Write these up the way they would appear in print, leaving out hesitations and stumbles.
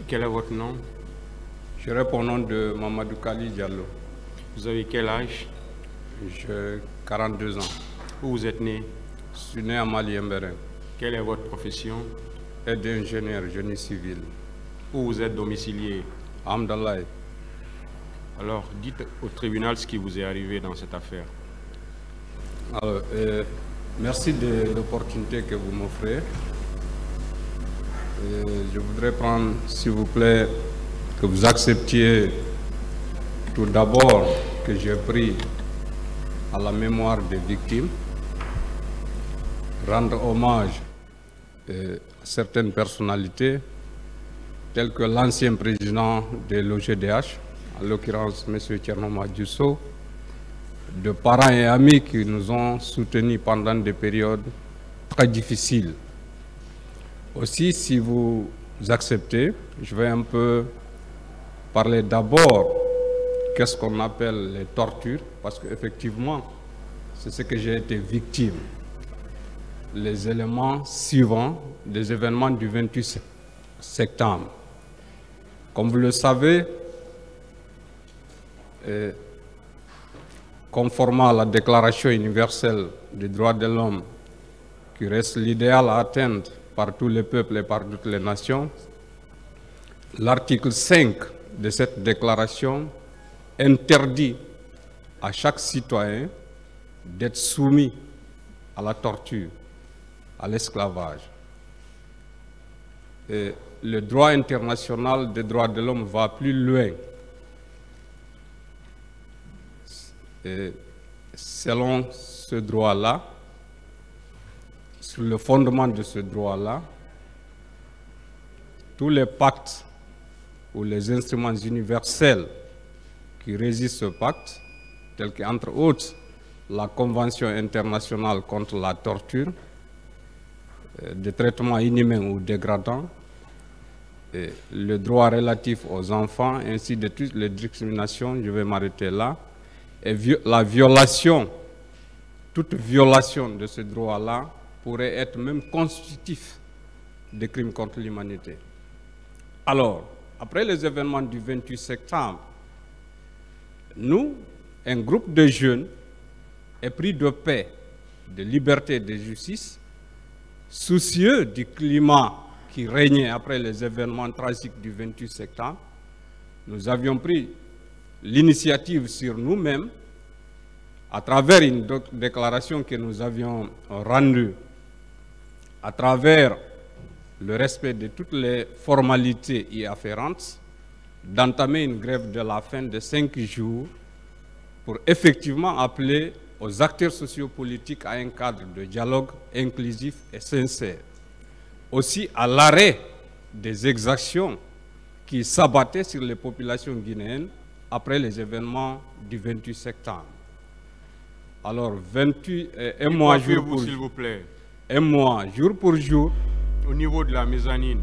Quel est votre nom? Je réponds au nom de Mamadou Kali Diallo. Vous avez quel âge? J'ai 42 ans. Où vous êtes né? Je suis né à Mali-Mberen. Quelle est votre profession? Aide ingénieur, génie civil. Où vous êtes domicilié? À Amdallah. Alors, dites au tribunal ce qui vous est arrivé dans cette affaire. Alors, merci de l'opportunité que vous m'offrez. Je voudrais prendre, s'il vous plaît, que vous acceptiez tout d'abord que j'ai pris à la mémoire des victimes, rendre hommage à certaines personnalités, telles que l'ancien président de l'OGDH, en l'occurrence M. Thierno Madjusso, de parents et amis qui nous ont soutenus pendant des périodes très difficiles. Aussi, si vous acceptez, je vais un peu parler d'abord qu'est-ce qu'on appelle les tortures, parce qu'effectivement, c'est ce que j'ai été victime. Les éléments suivants des événements du 28 septembre. Comme vous le savez, conformément à la Déclaration universelle des droits de l'homme, qui reste l'idéal à atteindre par tous les peuples et par toutes les nations, l'article 5 de cette déclaration interdit à chaque citoyen d'être soumis à la torture, à l'esclavage. Et le droit international des droits de l'homme va plus loin. Et selon ce droit-là, sur le fondement de ce droit-là, tous les pactes ou les instruments universels qui régissent ce pacte, tels qu'entre autres la Convention internationale contre la torture, des traitements inhumains ou dégradants, et le droit relatif aux enfants, ainsi de toutes les discriminations, je vais m'arrêter là, et la violation, toute violation de ce droit-là pourrait être même constitutif de crimes contre l'humanité. Alors, après les événements du 28 septembre, nous, un groupe de jeunes épris de paix, de liberté et de justice, soucieux du climat qui régnait après les événements tragiques du 28 septembre, nous avions pris l'initiative sur nous-mêmes, à travers une déclaration que nous avions rendue, à travers le respect de toutes les formalités y afférentes, d'entamer une grève de la faim de 5 jours pour effectivement appeler aux acteurs sociopolitiques à un cadre de dialogue inclusif et sincère. Aussi à l'arrêt des exactions qui s'abattaient sur les populations guinéennes après les événements du 28 septembre. Alors, 28, un mois jour pour s'il vous plaît. Un mois jour pour jour. Au niveau de la mezzanine.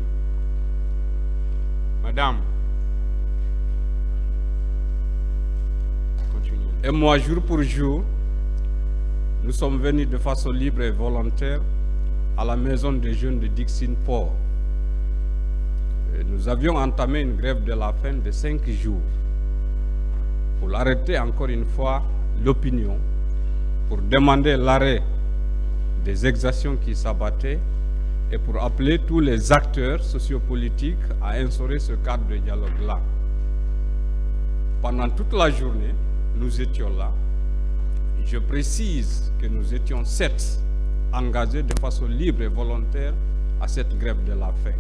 Madame. Continuez. Un mois jour pour jour, nous sommes venus de façon libre et volontaire à la maison des jeunes de Dixine Port. Et nous avions entamé une grève de la faim de 5 jours pour arrêter encore une fois l'opinion, pour demander l'arrêt des exactions qui s'abattaient et pour appeler tous les acteurs sociopolitiques à instaurer ce cadre de dialogue-là. Pendant toute la journée, nous étions là. Je précise que nous étions 7 engagés de façon libre et volontaire à cette grève de la faim.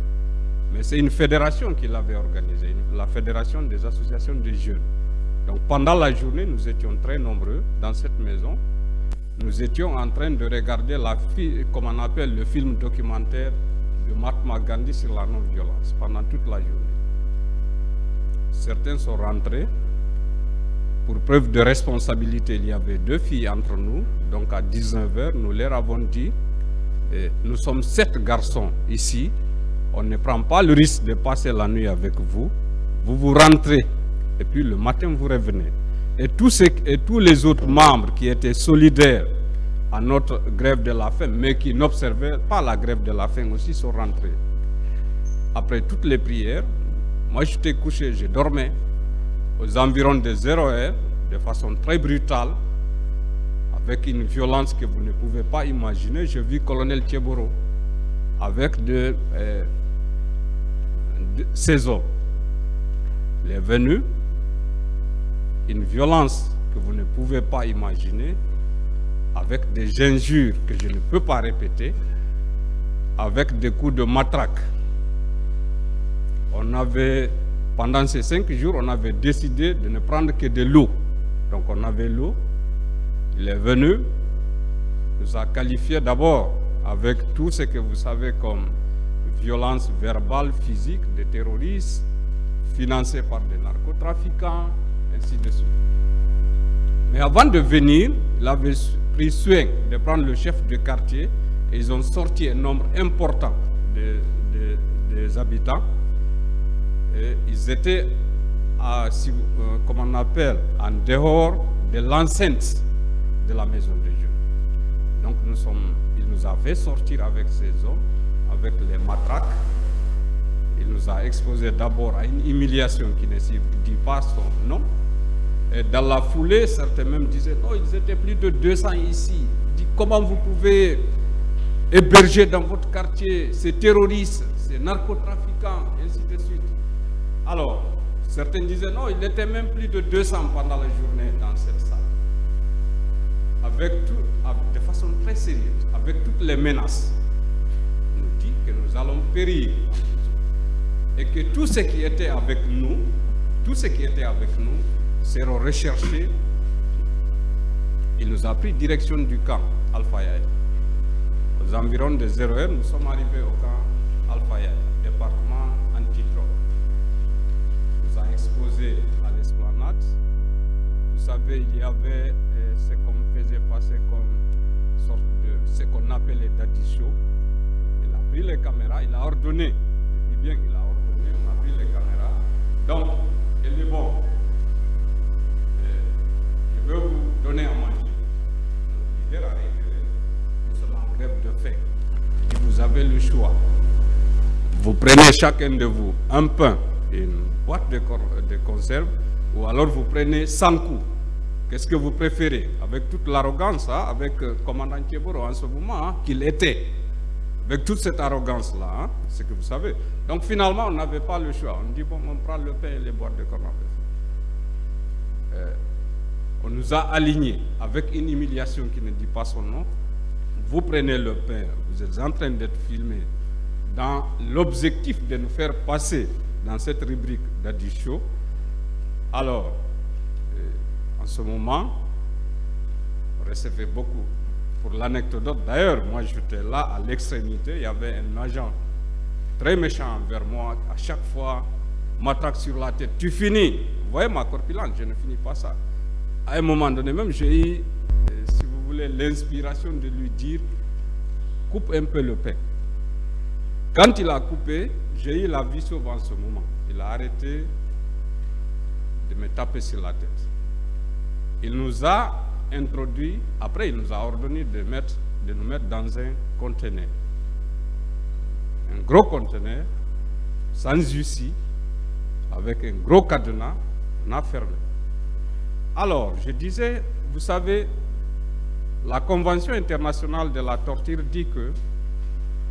Mais c'est une fédération qui l'avait organisée, la Fédération des associations de jeunes. Donc pendant la journée, nous étions très nombreux dans cette maison. Nous étions en train de regarder comme on appelle le film documentaire de Mahatma Gandhi sur la non-violence pendant toute la journée. Certains sont rentrés. Pour preuve de responsabilité, il y avait 2 filles entre nous. Donc à 19 h, nous leur avons dit, nous sommes 7 garçons ici. On ne prend pas le risque de passer la nuit avec vous. Vous vous rentrez et puis le matin vous revenez. Et tous les autres membres qui étaient solidaires à notre grève de la faim, mais qui n'observaient pas la grève de la faim aussi, sont rentrés. Après toutes les prières, Moi, j'étais couché, je dormais aux environs de 0 heure, de façon très brutale, avec une violence que vous ne pouvez pas imaginer. Je vis colonel Thieboro avec ses hommes. Il est venu, une violence que vous ne pouvez pas imaginer, avec des injures que je ne peux pas répéter, avec des coups de matraque. On avait, pendant ces 5 jours, on avait décidé de ne prendre que de l'eau. Donc on avait l'eau. Il est venu, nous a qualifié d'abord avec tout ce que vous savez comme violence verbale, physique, des terroristes, financés par des narcotrafiquants, ainsi de suite. Mais avant de venir, il avait pris soin de prendre le chef de quartier et ils ont sorti un nombre important des habitants. Et ils étaient, comme on appelle, en dehors de l'enceinte de la maison de Dieu. Donc il nous a fait sortir avec ses hommes, avec les matraques. Il nous a exposé d'abord à une humiliation qui ne dit pas son nom. Et dans la foulée, certains même disaient, non, ils étaient plus de 200 ici. Il dit, comment vous pouvez héberger dans votre quartier ces terroristes, ces narcotrafiquants, ainsi de suite. Alors, certains disaient, non, il était même plus de 200 pendant la journée dans cette salle. De façon très sérieuse, avec toutes les menaces. Il nous dit que nous allons périr. Et que tous ceux qui étaient avec nous, seront recherchés. Il nous a pris direction du camp Alpha Yaya. Aux environs de 0 heure, nous sommes arrivés au camp Alpha Yaya, département antidrogue. Il nous a exposés à l'esplanade. Vous savez, il y avait ce qu'on faisait passer comme sorte de ce qu'on appelait daddy show. Il a pris les caméras, il a ordonné. Je dis bien qu'il a ordonné, on a pris les caméras. Donc, il dit bon, je veux vous donner à manger. Le leader a réitéré, nous sommes en grève de faim. Il dit, vous avez le choix. Vous prenez chacun de vous un pain, une boîte de conserve, ou alors vous prenez 100 coups. Qu'est-ce que vous préférez? Avec toute l'arrogance, hein, avec commandant Thieboro en ce moment, hein, qu'il était. Avec toute cette arrogance-là, hein, c'est que vous savez. Donc finalement, on n'avait pas le choix. On dit, bon, on prend le pain et les boîtes de conserve. On nous a alignés avec une humiliation qui ne dit pas son nom. Vous prenez le pain, vous êtes en train d'être filmé dans l'objectif de nous faire passer dans cette rubrique d'Adi Show. Alors, en ce moment, on recevait beaucoup. Pour l'anecdote, d'ailleurs, moi j'étais là à l'extrémité, il y avait un agent très méchant envers moi, à chaque fois, m'attaque sur la tête. Tu finis. Vous voyez ma corpulence, je ne finis pas ça. À un moment donné, même j'ai eu, si vous voulez, l'inspiration de lui dire, coupe un peu le pain. Quand il a coupé, j'ai eu la vie sauve en ce moment. Il a arrêté de me taper sur la tête. Il nous a introduit, après il nous a ordonné de nous mettre dans un conteneur. Un gros conteneur, sans issue, avec un gros cadenas, on a fermé. Alors, je disais, vous savez, la Convention internationale de la torture dit que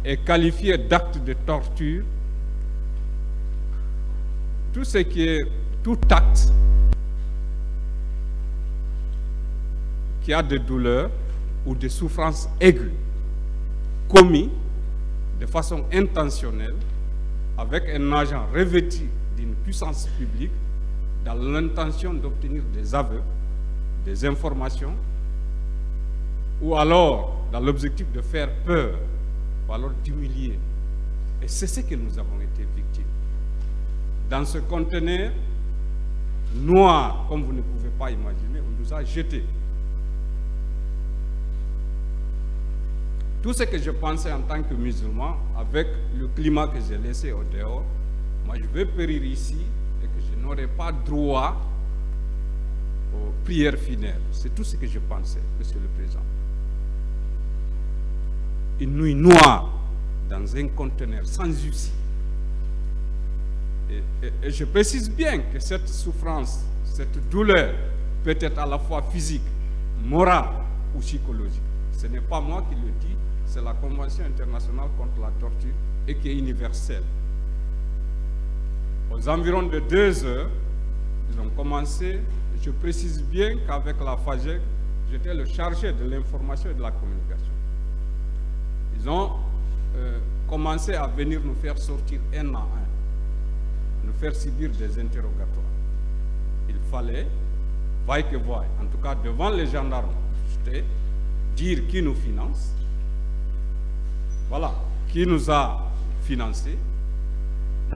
est qualifié d'acte de torture tout ce qui est, tout acte qui a des douleurs ou des souffrances aiguës commis de façon intentionnelle avec un agent revêtu d'une puissance publique dans l'intention d'obtenir des aveux, des informations, ou alors dans l'objectif de faire peur, ou alors d'humilier. Et c'est ce que nous avons été victimes. Dans ce conteneur noir, comme vous ne pouvez pas imaginer, on nous a jetés. Tout ce que je pensais en tant que musulman, avec le climat que j'ai laissé au dehors, moi je vais périr ici et que je n'aurai pas droit aux prières funèbres. C'est tout ce que je pensais, Monsieur le Président. Une nuit noire dans un conteneur sans issue. Et Et je précise bien que cette souffrance, cette douleur peut être à la fois physique, morale ou psychologique. Ce n'est pas moi qui le dis, c'est la Convention internationale contre la torture et qui est universelle. Aux environs de 2 heures, ils ont commencé, je précise bien qu'avec la FAGEC, j'étais le chargé de l'information et de la communication. Ils ont commencé à venir nous faire sortir un à un, nous faire subir des interrogatoires. Il fallait, vaille que vaille, en tout cas devant les gendarmes, dire qui nous finance, voilà, qui nous a financés,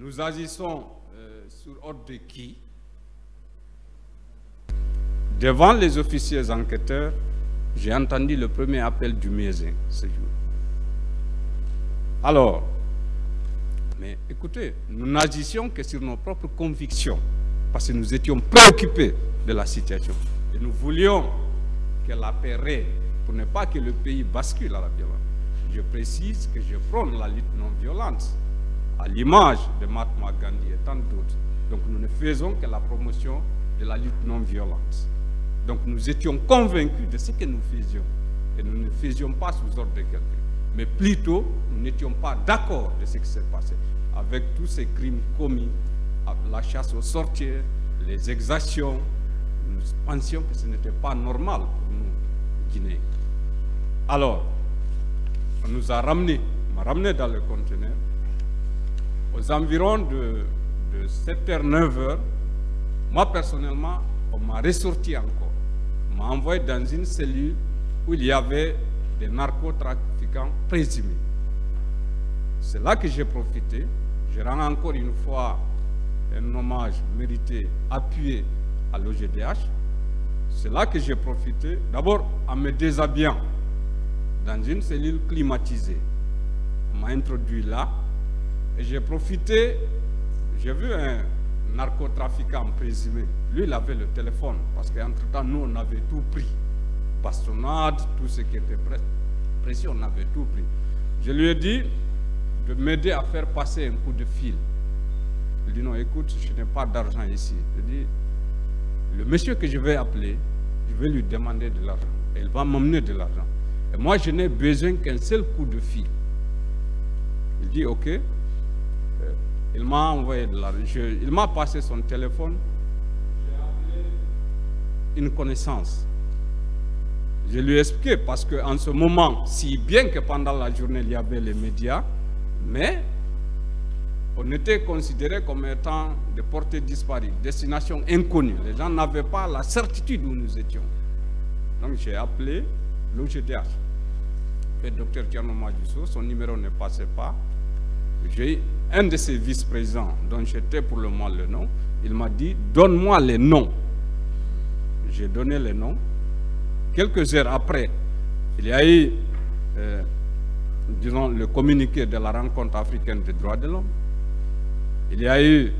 nous agissons sur ordre de qui. Devant les officiers enquêteurs, j'ai entendu le premier appel du Mézin ce jour. Alors, mais écoutez, nous n'agissions que sur nos propres convictions, parce que nous étions préoccupés de la situation. Et nous voulions que la paix règne, pour ne pas que le pays bascule à la violence. Je précise que je prône la lutte non violente, à l'image de Mahatma Gandhi et tant d'autres. Donc nous ne faisons que la promotion de la lutte non violente. Donc nous étions convaincus de ce que nous faisions. Et nous ne faisions pas sous ordre de quelqu'un. Mais plutôt, nous n'étions pas d'accord de ce qui s'est passé. Avec tous ces crimes commis, la chasse aux sorciers, les exactions, nous pensions que ce n'était pas normal pour nous, Guinéens. Alors, on nous a ramenés, dans le conteneur. Aux environs de 7h, 9h, moi personnellement, on m'a ressorti encore. On m'a envoyé dans une cellule où il y avait des narcotrafiquants présumés. C'est là que j'ai profité. Je rends encore une fois un hommage mérité, appuyé à l'OGDH. C'est là que j'ai profité, d'abord en me déshabillant dans une cellule climatisée. On m'a introduit là et j'ai profité, j'ai vu un narcotrafiquant présumé. Lui, il avait le téléphone parce qu'entre-temps, nous, on avait tout pris. Bastonnade, tout ce qui était précis, on avait tout pris. Je lui ai dit de m'aider à faire passer un coup de fil. Il dit non, écoute, je n'ai pas d'argent ici. Je dis, le monsieur que je vais appeler, je vais lui demander de l'argent. Et il va m'emmener de l'argent. Et moi, je n'ai besoin qu'un seul coup de fil. Il dit ok. Il m'a envoyé de l'argent. Il m'a passé son téléphone. J'ai appelé une connaissance. Je lui ai expliqué parce qu'en ce moment, si bien que pendant la journée, il y avait les médias, mais on était considérés comme étant des portées disparues, destination inconnue. Les gens n'avaient pas la certitude où nous étions. Donc j'ai appelé l'OGDH. Le docteur Thierno Madjusso, son numéro ne passait pas. J'ai un de ses vice-présidents, dont j'étais pour le moment le nom, il m'a dit, donne-moi les noms. J'ai donné les noms. Quelques heures après, il y a eu, disons, le communiqué de la rencontre africaine des droits de l'homme. Il y a eu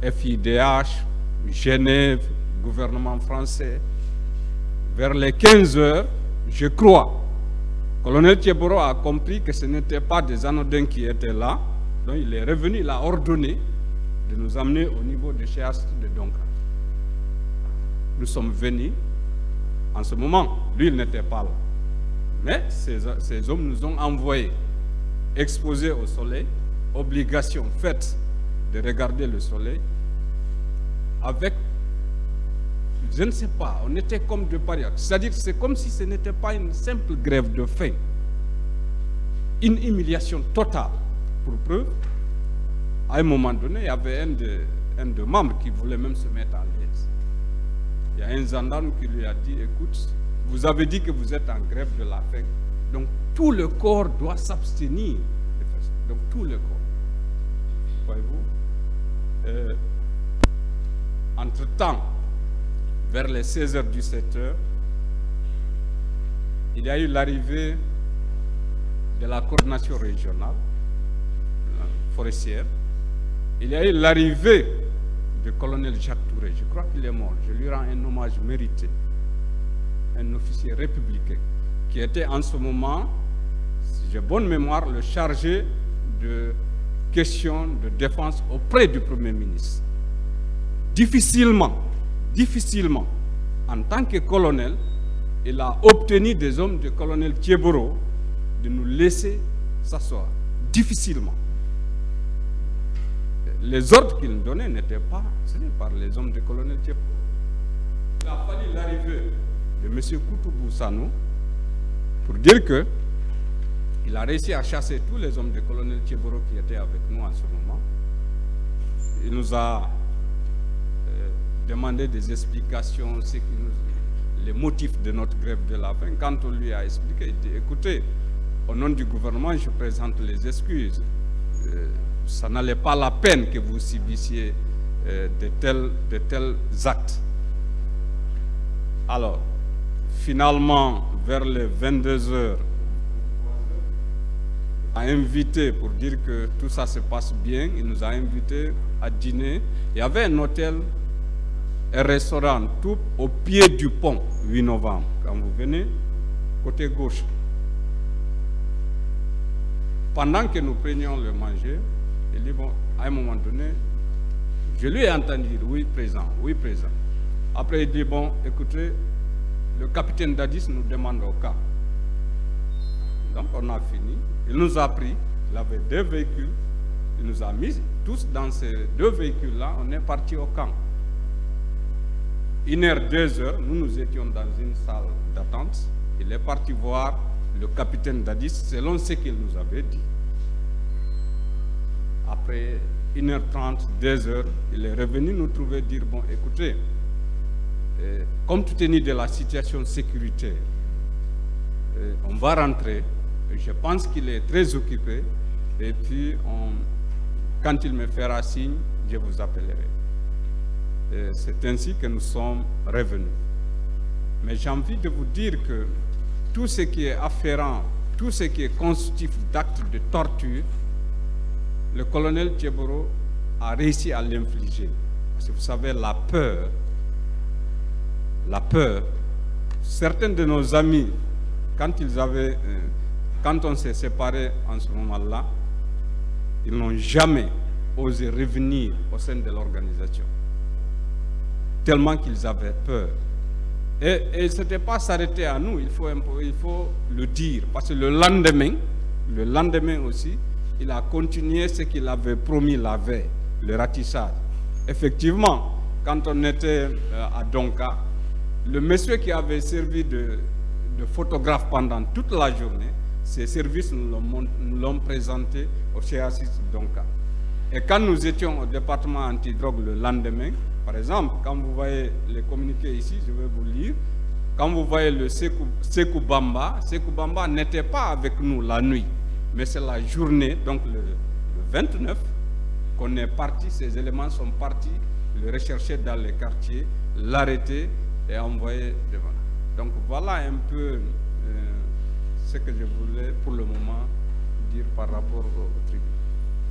FIDH, Genève, gouvernement français. Vers les 15 heures, je crois, colonel Thieboro a compris que ce n'étaient pas des anodins qui étaient là. Donc il est revenu, il a ordonné de nous amener au niveau de chez Aristide de Donkra. Nous sommes venus. En ce moment, lui, il n'était pas là. Mais ces hommes nous ont envoyés, exposés au soleil, obligation faite de regarder le soleil, avec, je ne sais pas, on était comme de parias. C'est-à-dire que c'est comme si ce n'était pas une simple grève de faim. Une humiliation totale. Pour preuve, à un moment donné, il y avait un de membres qui voulait même se mettre à l'aise. Il y a un gendarme qui lui a dit, écoute, vous avez dit que vous êtes en grève de la faim, donc tout le corps doit s'abstenir de faire ça. Donc tout le corps. Voyez-vous, entre-temps, vers les 16h, 17h, il y a eu l'arrivée de la coordination régionale forestière. Il y a eu l'arrivée du colonel Jacques Touré. Je crois qu'il est mort. Je lui rends un hommage mérité. Un officier républicain qui était en ce moment, si j'ai bonne mémoire, le chargé de questions de défense auprès du Premier ministre. Difficilement, en tant que colonel, il a obtenu des hommes du colonel Thieboro de nous laisser s'asseoir. Difficilement. Les ordres qu'il nous donnait n'étaient pas signés par les hommes du colonel Thieboro. Il a fallu l'arrivée de M. Koutoubou Sanou pour dire que il a réussi à chasser tous les hommes du colonel Thieboro qui étaient avec nous en ce moment. Il nous a demandé des explications, les motifs de notre grève de la faim. Quand on lui a expliqué, il dit, écoutez, au nom du gouvernement, je présente les excuses. Ça n'allait pas la peine que vous subissiez de tels actes. Alors, finalement, vers les 22 heures, a invité pour dire que tout ça se passe bien. Il nous a invités à dîner. Il y avait un hôtel, un restaurant tout au pied du pont, 8 novembre. Quand vous venez, côté gauche. Pendant que nous prenions le manger, il dit, bon, à un moment donné, je lui ai entendu dire, oui, présent, oui, présent. Après, il dit, bon, écoutez, le capitaine Dadis nous demande au cas. Donc, on a fini. Il nous a pris, il avait 2 véhicules, il nous a mis tous dans ces 2 véhicules-là, on est parti au camp. 1h, 2h, nous étions dans une salle d'attente. Il est parti voir le capitaine Dadis, selon ce qu'il nous avait dit. Après 1h30, 2h, il est revenu nous trouver dire, bon, écoutez, compte tenu de la situation sécuritaire, on va rentrer. Je pense qu'il est très occupé. Et puis, quand il me fera signe, je vous appellerai. C'est ainsi que nous sommes revenus. Mais j'ai envie de vous dire que tout ce qui est afférent, tout ce qui est constitutif d'actes de torture, le colonel Thieboro a réussi à l'infliger. Parce que vous savez, la peur, certains de nos amis, quand on s'est séparés en ce moment-là, ils n'ont jamais osé revenir au sein de l'organisation. Tellement qu'ils avaient peur. Et ce n'était pas s'arrêter à nous, il faut le dire. Parce que le lendemain aussi, il a continué ce qu'il avait promis la veille, le ratissage. Effectivement, quand on était à Donka, le monsieur qui avait servi de photographe pendant toute la journée, ces services nous l'ont présenté au CHU Donka. Et quand nous étions au département antidrogue le lendemain, par exemple, quand vous voyez les communiqués ici, je vais vous lire, quand vous voyez le Sekou Bamba n'était pas avec nous la nuit, mais c'est la journée, donc le 29, qu'on est parti, ces éléments sont partis, le rechercher dans les quartiers, l'arrêter et envoyer devant. Donc voilà un peu ce que je voulais pour le moment dire par rapport au tribunal.